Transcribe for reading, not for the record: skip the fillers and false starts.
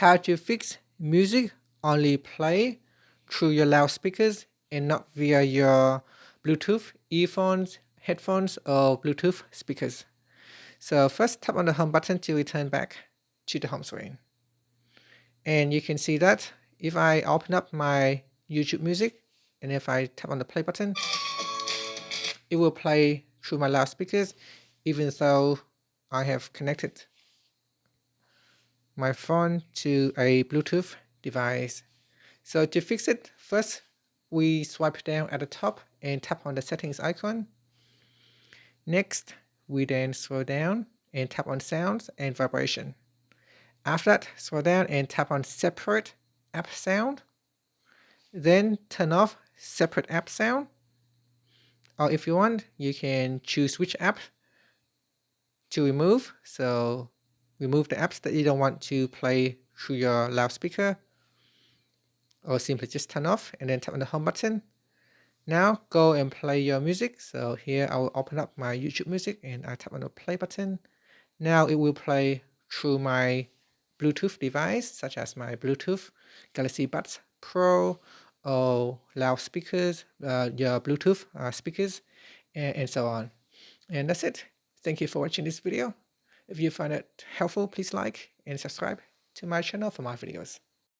how to fix music only play through your loudspeakers and not via your Bluetooth earphones, headphones, or Bluetooth speakers. So first tap on the home button to return back to the home screen. And you can see that if I open up my YouTube music and if I tap on the play button, it will play through my loudspeakers even though I have connected my phone to a Bluetooth device. So to fix it, first we swipe down at the top and tap on the settings icon. Next, we then scroll down and tap on sounds and vibration. After that, scroll down and tap on separate app sound. Then turn off separate app sound. Or if you want, you can choose which app to remove. So remove the apps that you don't want to play through your loudspeaker. Or simply just turn off and then tap on the home button. Now go and play your music. So here I will open up my YouTube music and I tap on the play button. Now it will play through my Bluetooth device, such as my Bluetooth Galaxy Buds Pro or loudspeakers, your Bluetooth speakers, and so on. And that's it. Thank you for watching this video. If you find it helpful, please like and subscribe to my channel for more videos.